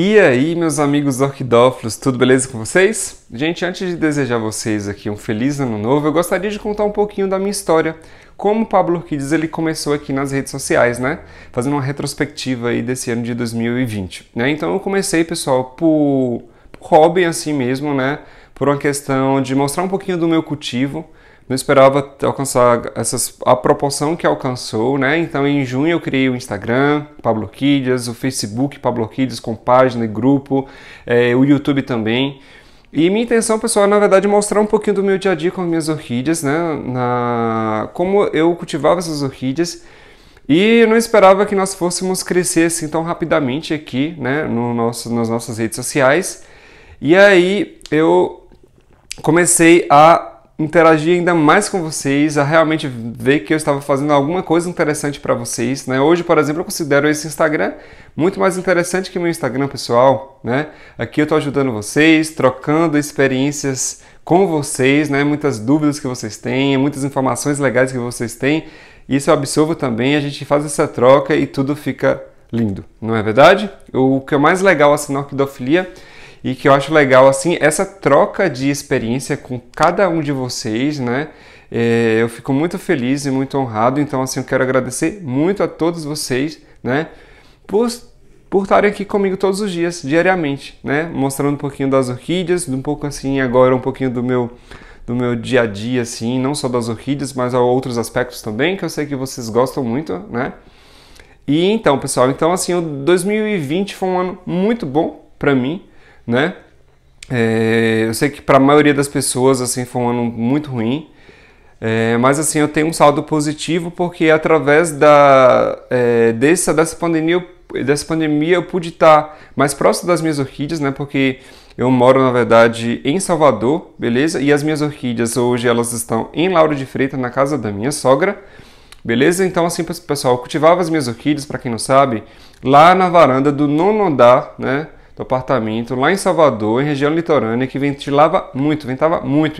E aí, meus amigos orquidófilos, tudo beleza com vocês? Gente, antes de desejar a vocês aqui um feliz ano novo, eu gostaria de contar um pouquinho da minha história. Como o Pablo Orquídeas ele começou aqui nas redes sociais, né? Fazendo uma retrospectiva aí desse ano de 2020, né? Então eu comecei, pessoal, por hobby assim mesmo, né? Por uma questão de mostrar um pouquinho do meu cultivo. Não esperava alcançar a proporção que alcançou, né? Então, em junho eu criei o Instagram, Pablo Orquídeas, o Facebook, Pablo Orquídeas, com página e grupo, o YouTube também. E minha intenção, pessoal, é, na verdade, mostrar um pouquinho do meu dia a dia com as minhas orquídeas, né? Como eu cultivava essas orquídeas. E eu não esperava que nós fôssemos crescer assim tão rapidamente aqui, né? Nas nossas redes sociais. E aí eu comecei a interagir ainda mais com vocês, a realmente ver que eu estava fazendo alguma coisa interessante para vocês, né? Hoje, por exemplo, eu considero esse Instagram muito mais interessante que o meu Instagram pessoal, né? Aqui eu estou ajudando vocês, trocando experiências com vocês, né? Muitas dúvidas que vocês têm, muitas informações legais que vocês têm, isso eu absorvo também, a gente faz essa troca e tudo fica lindo, não é verdade? O que é mais legal assim na orquidofilia e que eu acho legal, assim, essa troca de experiência com cada um de vocês, né? Eu fico muito feliz e muito honrado, então, assim, eu quero agradecer muito a todos vocês, né? Por estarem aqui comigo todos os dias, diariamente, né? Mostrando um pouquinho das orquídeas, um pouco, assim, agora um pouquinho do meu dia a dia, assim, não só das orquídeas, mas a outros aspectos também, que eu sei que vocês gostam muito, né? E então, pessoal, então, assim, o 2020 foi um ano muito bom para mim, né? Eu sei que para a maioria das pessoas assim foi um ano muito ruim, mas assim eu tenho um saldo positivo porque através dessa pandemia eu pude estar mais próximo das minhas orquídeas, né? Porque eu moro na verdade em Salvador, beleza? E as minhas orquídeas hoje elas estão em Lauro de Freitas, na casa da minha sogra, beleza? Então assim, pessoal, eu cultivava as minhas orquídeas, para quem não sabe, lá na varanda do 9º andar, né? Do apartamento, lá em Salvador, em região litorânea, que ventava muito,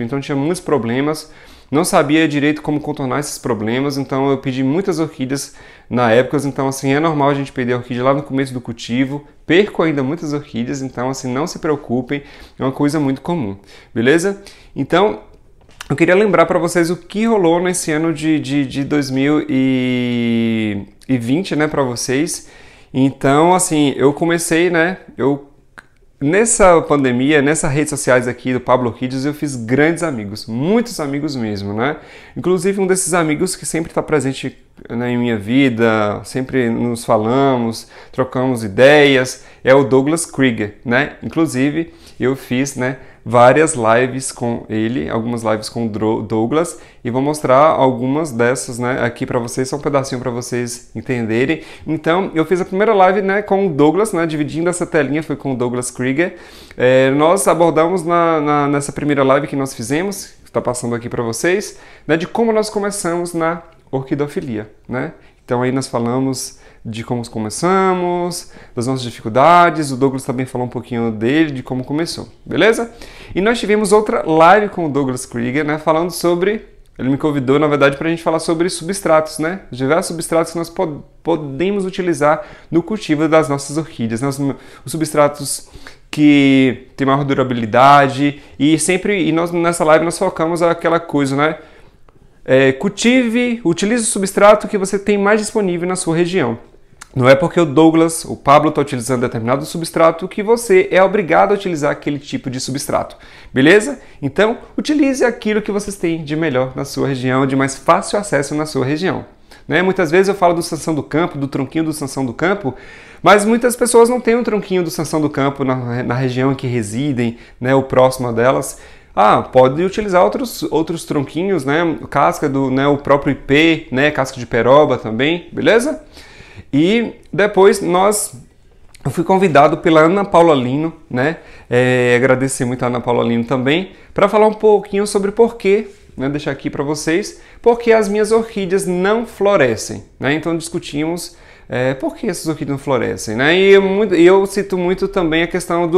então tinha muitos problemas, não sabia direito como contornar esses problemas, então eu pedi muitas orquídeas na época, então assim, é normal a gente perder a orquídea lá no começo do cultivo, perco ainda muitas orquídeas, então assim, não se preocupem, é uma coisa muito comum, beleza? Então, eu queria lembrar para vocês o que rolou nesse ano de 2020, né, para vocês. Então, assim, eu comecei, né, nessa pandemia, nessas redes sociais aqui do Pablo Orquídeas, eu fiz grandes amigos, muitos amigos mesmo, né? Inclusive um desses amigos que sempre está presente, né, em minha vida, sempre nos falamos, trocamos ideias, é o Douglas Krieger, né? Inclusive eu fiz, né, várias lives com ele, algumas lives com o Douglas, e vou mostrar algumas dessas, né, aqui para vocês, só um pedacinho para vocês entenderem. Então, eu fiz a primeira live, né, com o Douglas, né, dividindo essa telinha, foi com o Douglas Krieger. Nós abordamos nessa primeira live que nós fizemos, que está passando aqui para vocês, né, de como nós começamos na orquidofilia, né? Então, aí nós falamos de como começamos, das nossas dificuldades, o Douglas também falou um pouquinho dele, de como começou, beleza? E nós tivemos outra live com o Douglas Krieger, né, falando sobre, ele me convidou, na verdade, para a gente falar sobre substratos, né, diversos substratos que nós podemos utilizar no cultivo das nossas orquídeas, né? Os substratos que têm maior durabilidade, e nós nessa live nós focamos aquela coisa, né, utilize o substrato que você tem mais disponível na sua região. Não é porque o Pablo está utilizando determinado substrato que você é obrigado a utilizar aquele tipo de substrato, beleza? Então, utilize aquilo que vocês têm de melhor na sua região, de mais fácil acesso na sua região, né? Muitas vezes eu falo do sanção do campo, do tronquinho do sanção do campo, mas muitas pessoas não têm um tronquinho do sanção do campo na região em que residem, né, ou próxima delas. Pode utilizar outros tronquinhos, né? Casca né, o próprio ipê, né? Casca de peroba também, beleza? E depois eu fui convidado pela Ana Paula Lino, né? Agradecer muito a Ana Paula Lino também, para falar um pouquinho sobre porquê, né? Deixar aqui para vocês, porque as minhas orquídeas não florescem, né? Então discutimos por que essas orquídeas não florescem, né? E eu cito muito também a questão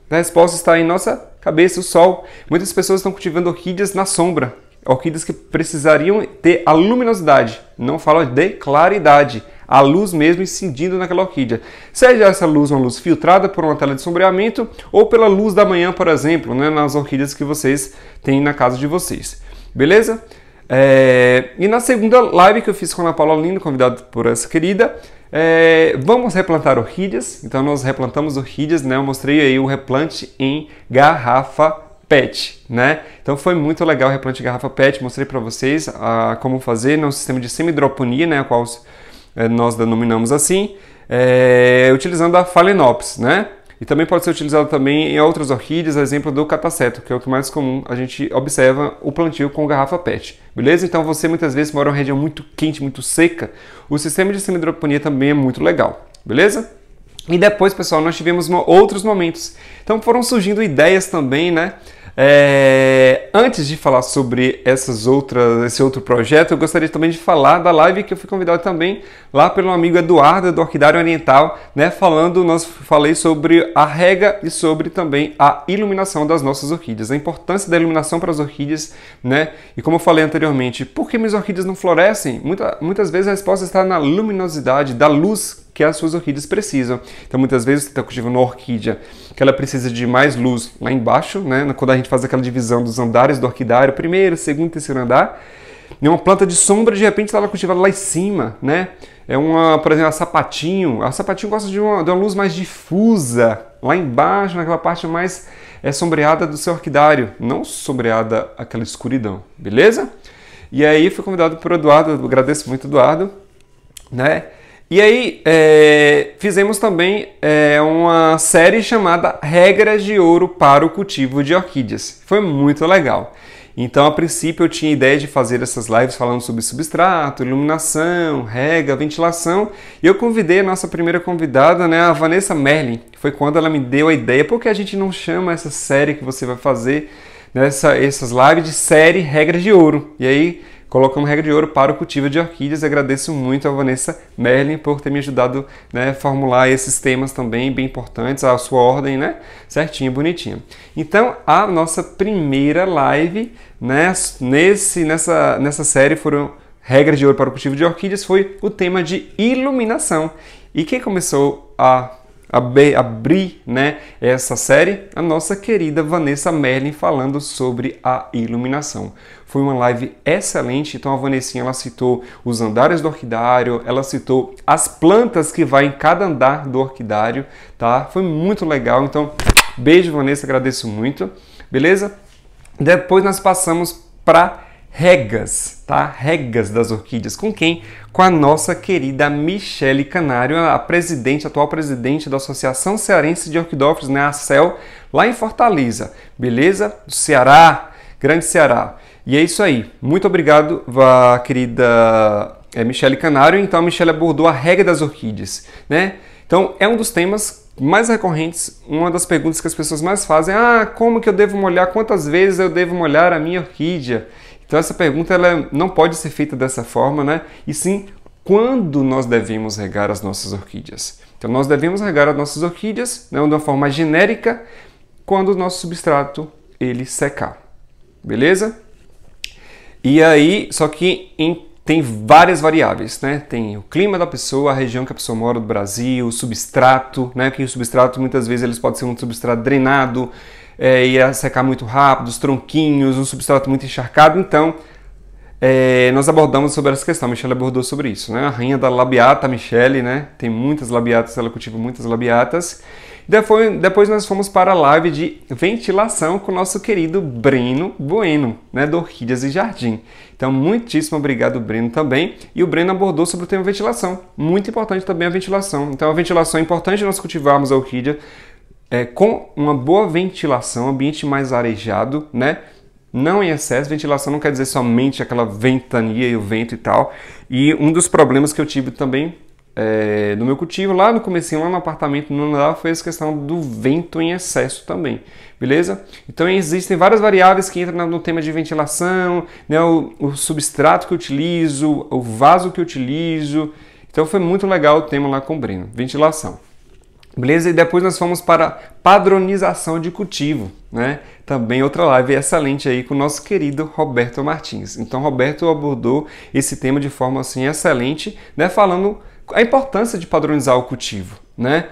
da resposta está em nossa cabeça, o sol. Muitas pessoas estão cultivando orquídeas na sombra, orquídeas que precisariam ter a luminosidade, não falo de claridade, a luz mesmo incidindo naquela orquídea. Seja essa luz uma luz filtrada por uma tela de sombreamento ou pela luz da manhã, por exemplo, né, nas orquídeas que vocês têm na casa de vocês. Beleza? E na segunda live que eu fiz com a Ana Paula Lindo, convidado por essa querida, vamos replantar orquídeas. Então nós replantamos orquídeas, né? Eu mostrei aí o replante em garrafa PET, né? Então foi muito legal o replante em garrafa PET, mostrei para vocês como fazer no sistema de semi-hidroponia, né? Qual nós denominamos assim, utilizando a Phalaenopsis, né? E também pode ser utilizado também em outras orquídeas, exemplo do cataceto, que é o que mais comum a gente observa o plantio com garrafa PET. Beleza? Então você muitas vezes mora em uma região muito quente, muito seca, o sistema de semi-hidroponia também é muito legal. Beleza? E depois, pessoal, nós tivemos outros momentos. Então foram surgindo ideias também, né? Antes de falar sobre esse outro projeto, eu gostaria também de falar da live que eu fui convidado também lá pelo amigo Eduardo do Orquidário Oriental, né? Falei sobre a rega e sobre também a iluminação das nossas orquídeas, a importância da iluminação para as orquídeas, né? E como eu falei anteriormente, por que minhas orquídeas não florescem? Muitas vezes a resposta está na luminosidade, da luz que as suas orquídeas precisam. Então muitas vezes você está cultivando uma orquídea que ela precisa de mais luz lá embaixo, né? Quando a gente faz aquela divisão dos andares do orquidário, primeiro, segundo e terceiro andar, e uma planta de sombra, de repente ela cultivada lá em cima, né? Por exemplo, a sapatinho gosta de uma luz mais difusa, lá embaixo, naquela parte mais sombreada do seu orquidário, não sombreada aquela escuridão, beleza? E aí fui convidado por Eduardo, eu agradeço muito Eduardo, né? E aí fizemos também uma série chamada Regras de Ouro para o Cultivo de Orquídeas. Foi muito legal. Então, a princípio, eu tinha ideia de fazer essas lives falando sobre substrato, iluminação, rega, ventilação. E eu convidei a nossa primeira convidada, né, a Vanessa Merlin. Foi quando ela me deu a ideia. Por que a gente não chama essa série que você vai fazer, né, essas lives de série Regras de Ouro? E aí colocamos regra de ouro para o cultivo de orquídeas. Agradeço muito a Vanessa Merlin por ter me ajudado, né, a formular esses temas também bem importantes, a sua ordem, né, certinha, bonitinha. Então, a nossa primeira live, né, nessa série foram regras de ouro para o cultivo de orquídeas, foi o tema de iluminação. E quem começou a abrir, né, essa série, a nossa querida Vanessa Merlin falando sobre a iluminação. Foi uma live excelente, então a Vanessinha ela citou os andares do orquidário, ela citou as plantas que vai em cada andar do orquidário, tá? Foi muito legal, então beijo Vanessa, agradeço muito, beleza? Depois nós passamos para regas, tá? Regas das orquídeas. Com quem? Com a nossa querida Michele Canário, a atual presidente da Associação Cearense de Orquidófilos, né? A CEL, lá em Fortaleza. Beleza? Do Ceará, grande Ceará. E é isso aí. Muito obrigado, querida Michele Canário. Então, a Michele abordou a rega das orquídeas, né? Então, é um dos temas mais recorrentes, uma das perguntas que as pessoas mais fazem, como que eu devo molhar, quantas vezes eu devo molhar a minha orquídea? Então essa pergunta ela não pode ser feita dessa forma, né? E sim, quando nós devemos regar as nossas orquídeas? Então nós devemos regar as nossas orquídeas, né, de uma forma genérica, quando o nosso substrato ele secar, beleza? E aí, só que tem várias variáveis, né? Tem o clima da pessoa, a região que a pessoa mora do Brasil, o substrato, né? Que o substrato muitas vezes eles podem ser um substrato drenado, ia secar muito rápido, os tronquinhos, um substrato muito encharcado. Então, nós abordamos sobre essa questão. A Michele abordou sobre isso, né? A rainha da labiata, a Michele, né? Tem muitas labiatas, ela cultiva muitas labiatas. Depois nós fomos para a live de ventilação com o nosso querido Breno Bueno, né? Do Orquídeas e Jardim. Então, muitíssimo obrigado, Breno, também. E o Breno abordou sobre o tema ventilação. Muito importante também a ventilação. Então, a ventilação é importante nós cultivarmos a orquídea com uma boa ventilação, ambiente mais arejado, né? Não em excesso. Ventilação não quer dizer somente aquela ventania e o vento e tal. E um dos problemas que eu tive também no meu cultivo, lá no comecinho, lá no apartamento, no andar, foi essa questão do vento em excesso também, beleza? Então existem várias variáveis que entram no tema de ventilação, né? O substrato que eu utilizo, o vaso que eu utilizo. Então foi muito legal o tema lá com o Breno, ventilação. Beleza? E depois nós fomos para padronização de cultivo, né? Também outra live excelente aí com o nosso querido Roberto Martins. Então, Roberto abordou esse tema de forma assim excelente, né? Falando a importância de padronizar o cultivo, né?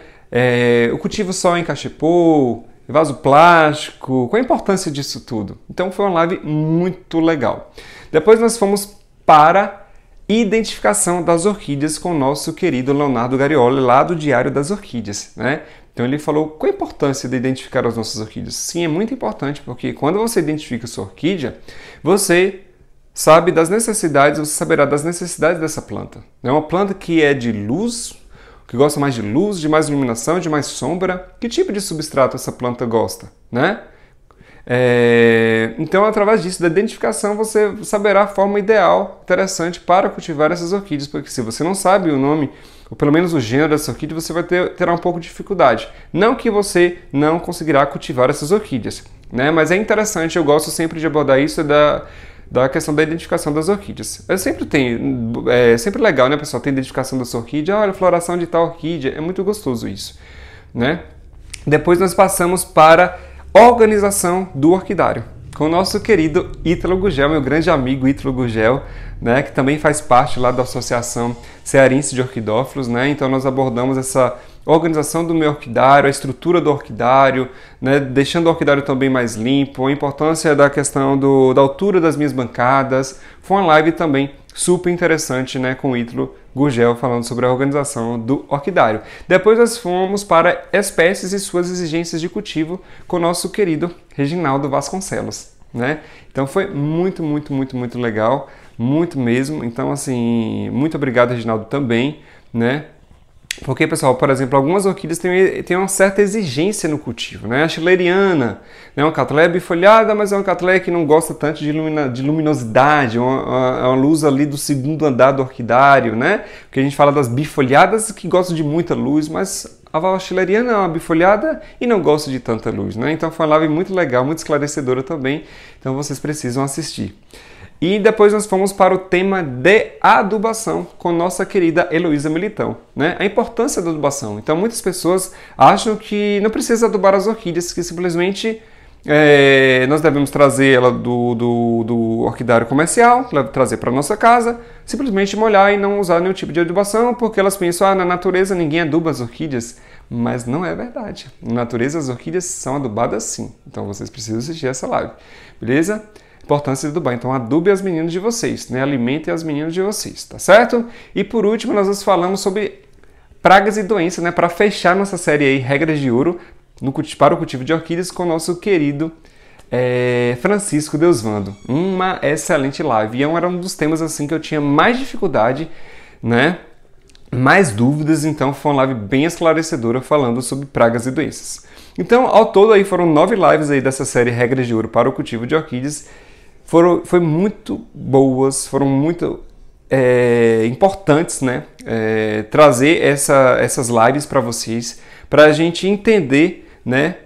O cultivo só em cachepô, vaso plástico, qual a importância disso tudo? Então foi uma live muito legal. Depois nós fomos para identificação das orquídeas com o nosso querido Leonardo Garioli, lá do Diário das Orquídeas, né? Então ele falou qual a importância de identificar as nossas orquídeas. Sim, é muito importante, porque quando você identifica a sua orquídea, você sabe das necessidades, você saberá das necessidades dessa planta. É uma planta que é de luz, que gosta mais de luz, de mais iluminação, de mais sombra. Que tipo de substrato essa planta gosta, né? Então, através disso, da identificação, você saberá a forma ideal, interessante para cultivar essas orquídeas, porque se você não sabe o nome, ou pelo menos o gênero dessa orquídea, você vai terá um pouco de dificuldade. Não que você não conseguirá cultivar essas orquídeas, né? Mas é interessante, eu gosto sempre de abordar isso da questão da identificação das orquídeas. Eu sempre tenho, é sempre legal, né, pessoal, ter identificação da sua orquídea, olha, floração de tal orquídea, é muito gostoso isso, né? Depois nós passamos para organização do orquidário, com o nosso querido Ítalo Gugel, meu grande amigo Ítalo Gugel, né, que também faz parte lá da Associação Cearense de Orquidófilos, né? Então nós abordamos essa organização do meu orquidário, a estrutura do orquidário, né, deixando o orquidário também mais limpo, a importância da questão da altura das minhas bancadas. Foi uma live também super interessante, né, com o Ítalo Gugel falando sobre a organização do orquidário. Depois nós fomos para espécies e suas exigências de cultivo com o nosso querido Reginaldo Vasconcelos, né? Então foi muito, muito, muito, muito legal, muito mesmo. Então, assim, muito obrigado, Reginaldo, também, né? Porque, pessoal, por exemplo, algumas orquídeas têm uma certa exigência no cultivo, né? A schilleriana, né? Uma catleia bifolhada, mas é uma catleia que não gosta tanto de luminosidade, uma luz ali do segundo andar do orquidário, né? Porque a gente fala das bifolhadas que gostam de muita luz, mas a schilleriana é uma bifolhada e não gosta de tanta luz, né? Então foi uma live muito legal, muito esclarecedora também, então vocês precisam assistir. E depois nós fomos para o tema de adubação com nossa querida Heloísa Militão, né? A importância da adubação. Então muitas pessoas acham que não precisa adubar as orquídeas, que simplesmente nós devemos trazer ela do orquidário comercial, trazer para nossa casa, simplesmente molhar e não usar nenhum tipo de adubação, porque elas pensam, na natureza ninguém aduba as orquídeas. Mas não é verdade. Na natureza as orquídeas são adubadas sim. Então vocês precisam assistir essa live, beleza? Importância de adubar. Então adube as meninas de vocês, né? Alimentem as meninas de vocês, tá certo? E por último nós falamos sobre pragas e doenças, né? Para fechar nossa série aí, Regras de Ouro, para o cultivo de orquídeas com o nosso querido Francisco Deusvando. Uma excelente live. E era um dos temas assim que eu tinha mais dificuldade, né? Mais dúvidas, então foi uma live bem esclarecedora falando sobre pragas e doenças. Então, ao todo aí foram 9 lives aí dessa série Regras de Ouro para o cultivo de orquídeas. Foi muito boas, foram muito importantes, né? Trazer essas lives para vocês, para a gente entender, né,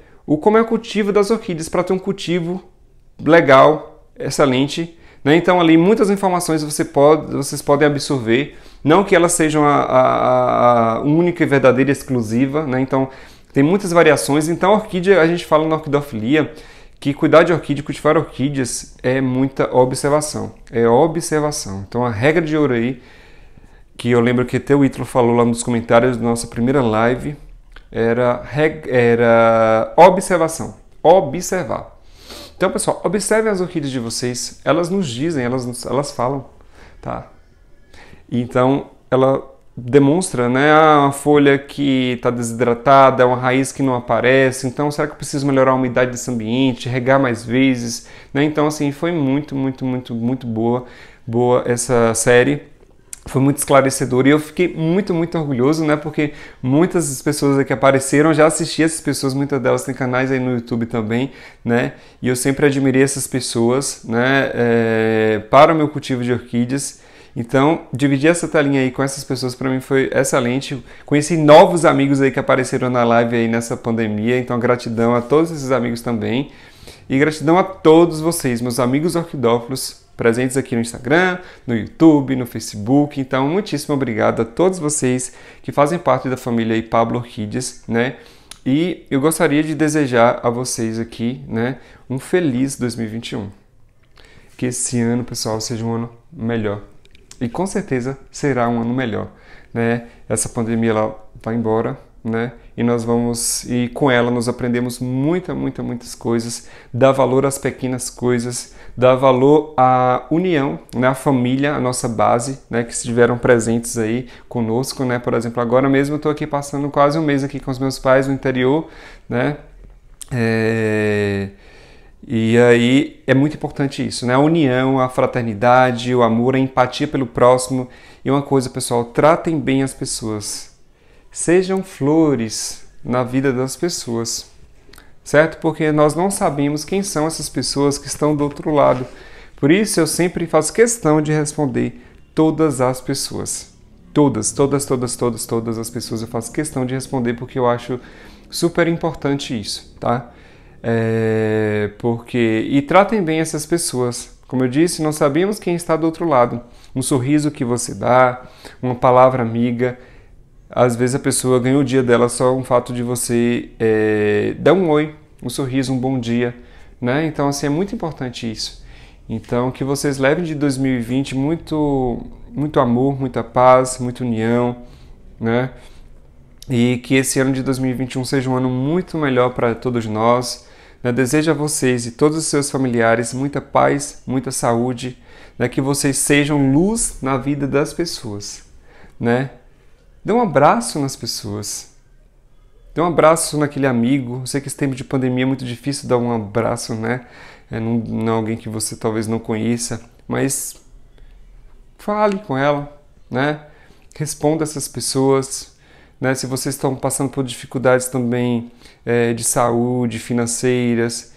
como é o cultivo das orquídeas, para ter um cultivo legal, excelente, né? Então ali muitas informações vocês podem absorver, não que elas sejam a única e verdadeira exclusiva, né? Então tem muitas variações. Então a orquídea, a gente fala na orquidofilia que cuidar de orquídea, cultivar orquídeas é muita observação, é observação. Então a regra de ouro aí, que eu lembro que até o Ítalo falou lá nos comentários da nossa primeira live, era observação, observar. Então, pessoal, observem as orquídeas de vocês, elas nos dizem, elas falam, tá? Então, ela demonstra, né, uma folha que está desidratada, uma raiz que não aparece, então será que eu preciso melhorar a umidade desse ambiente, regar mais vezes, né? Então, assim, foi muito, muito, muito, muito boa essa série. Foi muito esclarecedor e eu fiquei muito, muito orgulhoso, né? Porque muitas das pessoas que apareceram, já assisti essas pessoas, muitas delas têm canais aí no YouTube também, né? E eu sempre admirei essas pessoas, né? Para o meu cultivo de orquídeas. Então, dividir essa telinha aí com essas pessoas para mim foi excelente. Conheci novos amigos aí que apareceram na live aí nessa pandemia, então gratidão a todos esses amigos também. E gratidão a todos vocês, meus amigos orquidófilos, presentes aqui no Instagram, no YouTube, no Facebook. Então, muitíssimo obrigado a todos vocês que fazem parte da família aí Pablo Orquídeas, né? E eu gostaria de desejar a vocês aqui, né, um feliz 2021. Que esse ano, pessoal, seja um ano melhor. E com certeza será um ano melhor. né? Essa pandemia ela vai embora, né? E com ela nós aprendemos muitas coisas, dá valor às pequenas coisas, dá valor à união, né? A família, a nossa base, né? Que estiveram presentes aí conosco, né? Por exemplo, agora mesmo eu estou aqui passando quase um mês aqui com os meus pais no interior, né? E aí é muito importante isso, né? A união, a fraternidade, o amor, a empatia pelo próximo. E uma coisa, pessoal, tratem bem as pessoas. Sejam flores na vida das pessoas, certo? Porque nós não sabemos quem são essas pessoas que estão do outro lado. Por isso eu sempre faço questão de responder todas as pessoas. Todas as pessoas eu faço questão de responder porque eu acho super importante isso, tá? E tratem bem essas pessoas. Como eu disse, não sabemos quem está do outro lado. Um sorriso que você dá, uma palavra amiga. Às vezes a pessoa ganha o dia dela só um fato de você dar um oi, um sorriso, um bom dia, né? Então, assim, é muito importante isso. Então, que vocês levem de 2020 muito amor, muita paz, muita união, né? E que esse ano de 2021 seja um ano muito melhor para todos nós. Né? Desejo a vocês e todos os seus familiares muita paz, muita saúde, né? Que vocês sejam luz na vida das pessoas, né? Dê um abraço nas pessoas. Dê um abraço naquele amigo. Eu sei que esse tempo de pandemia é muito difícil dar um abraço, né? Não alguém que você talvez não conheça, mas fale com ela, né? Responda essas pessoas, né? Se vocês estão passando por dificuldades também de saúde, financeiras,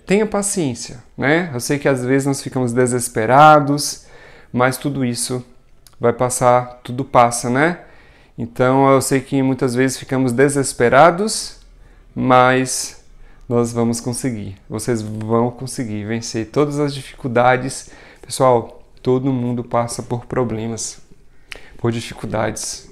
tenha paciência, né? Eu sei que às vezes nós ficamos desesperados, mas tudo isso vai passar, tudo passa, né? Então eu sei que muitas vezes ficamos desesperados, mas nós vamos conseguir. Vocês vão conseguir vencer todas as dificuldades. Pessoal, todo mundo passa por problemas, por dificuldades,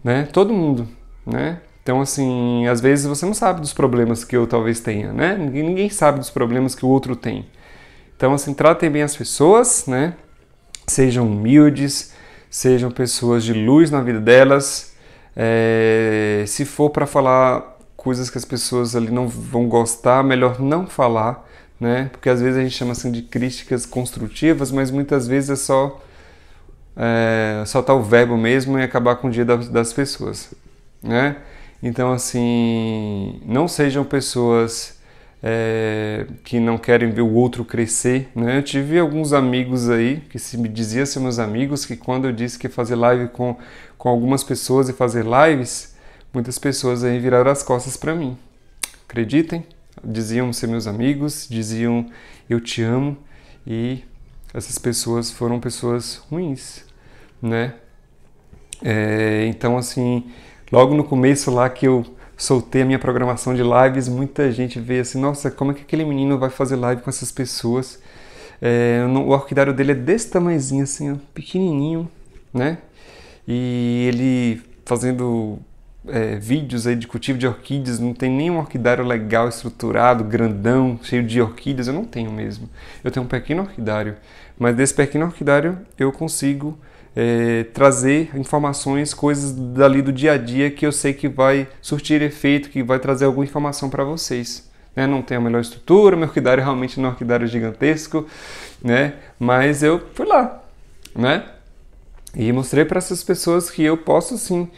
né? Todo mundo, né? Então, assim, às vezes você não sabe dos problemas que eu talvez tenha, né? Ninguém sabe dos problemas que o outro tem. Então, assim, tratem bem as pessoas, né? Sejam humildes, sejam pessoas de luz na vida delas. Se for para falar coisas que as pessoas ali não vão gostar, melhor não falar, né? Porque às vezes a gente chama assim de críticas construtivas, mas muitas vezes é só soltar o verbo mesmo e acabar com o dia das pessoas, né? Então, assim, não sejam pessoas que não querem ver o outro crescer, né? Eu tive alguns amigos aí que me diziam ser meus amigos, que quando eu disse que ia fazer live com algumas pessoas e fazer lives, muitas pessoas aí viraram as costas para mim. Acreditem? Diziam ser meus amigos, diziam eu te amo, e essas pessoas foram pessoas ruins, né? Então, assim, logo no começo lá que eu soltei a minha programação de lives, muita gente veio assim, nossa, como é que aquele menino vai fazer live com essas pessoas? O orquidário dele é desse tamanhozinho assim, ó, pequenininho, né? E ele fazendo vídeos aí de cultivo de orquídeas, não tem nenhum orquidário legal, estruturado, grandão, cheio de orquídeas, eu não tenho mesmo. Eu tenho um pequeno orquidário, mas desse pequeno orquidário eu consigo trazer informações, coisas dali do dia a dia que eu sei que vai surtir efeito, que vai trazer alguma informação para vocês. Né? Não tem a melhor estrutura, meu orquidário realmente não é um orquidário gigantesco, né? Mas eu fui lá, né? E mostrei para essas pessoas que eu posso sim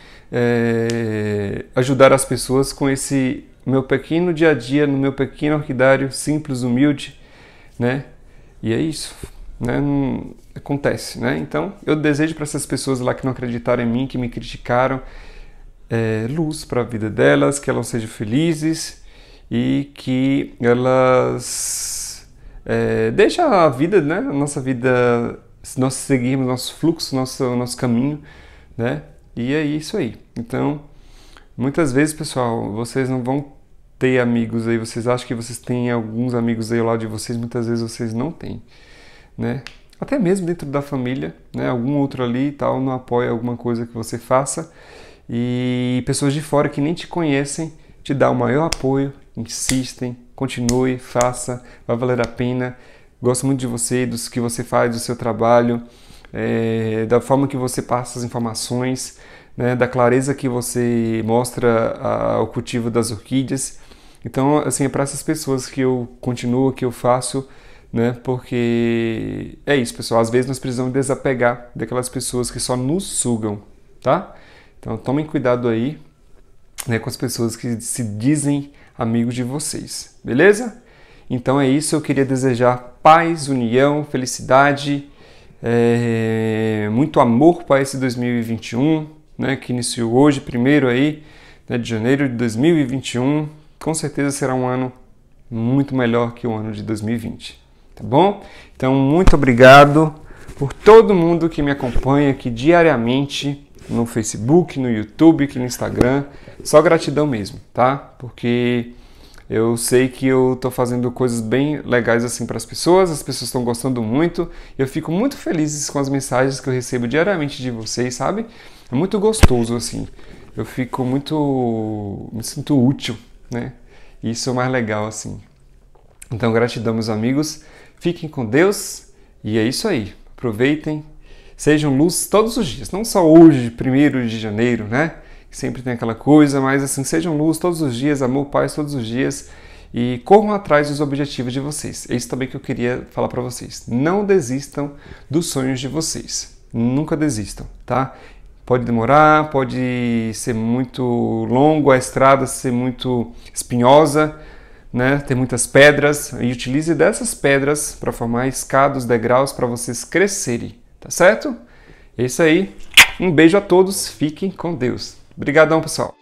ajudar as pessoas com esse meu pequeno dia a dia, no meu pequeno orquidário simples, humilde, né? E é isso, né? Acontece, né? Então, eu desejo para essas pessoas lá que não acreditaram em mim, que me criticaram, luz para a vida delas, que elas sejam felizes e que elas deixem a vida, né? A nossa vida, se nós seguirmos nosso fluxo, nosso caminho, né? E é isso aí. Então, muitas vezes, pessoal, vocês não vão ter amigos aí, vocês acham que vocês têm alguns amigos aí ao lado de vocês, muitas vezes vocês não têm, né? Até mesmo dentro da família, né? Algum outro ali e tal não apoia alguma coisa que você faça, e pessoas de fora que nem te conhecem te dão o maior apoio, insistem, continue, faça, vai valer a pena, gosto muito de você, do que você faz, do seu trabalho, da forma que você passa as informações, né, da clareza que você mostra o cultivo das orquídeas. Então, assim, é para essas pessoas que eu continuo, que eu faço, né, porque é isso, pessoal. Às vezes nós precisamos desapegar daquelas pessoas que só nos sugam, tá? Então, tomem cuidado aí, né, com as pessoas que se dizem amigos de vocês, beleza? Então é isso, eu queria desejar paz, união, felicidade, muito amor para esse 2021, né, que iniciou hoje, 1º aí, né, de janeiro de 2021. Com certeza será um ano muito melhor que o ano de 2020, tá bom? Então, muito obrigado por todo mundo que me acompanha aqui diariamente no Facebook, no YouTube, aqui no Instagram. Só gratidão mesmo, tá? Porque eu sei que eu tô fazendo coisas bem legais assim para as pessoas estão gostando muito. Eu fico muito feliz com as mensagens que eu recebo diariamente de vocês, sabe? É muito gostoso assim. Eu fico me sinto útil, né? Isso é o mais legal assim. Então, gratidão, meus amigos. Fiquem com Deus e é isso aí. Aproveitem, sejam luz todos os dias, não só hoje, 1º de janeiro, né? Sempre tem aquela coisa, mas assim, sejam luz todos os dias, amor, paz todos os dias e corram atrás dos objetivos de vocês. É isso também que eu queria falar para vocês. Não desistam dos sonhos de vocês. Nunca desistam, tá? Pode demorar, pode ser muito longo, a estrada ser muito espinhosa, né? Ter muitas pedras, e utilize dessas pedras para formar escadas, degraus para vocês crescerem, tá certo? É isso aí. Um beijo a todos, fiquem com Deus. Obrigadão, pessoal.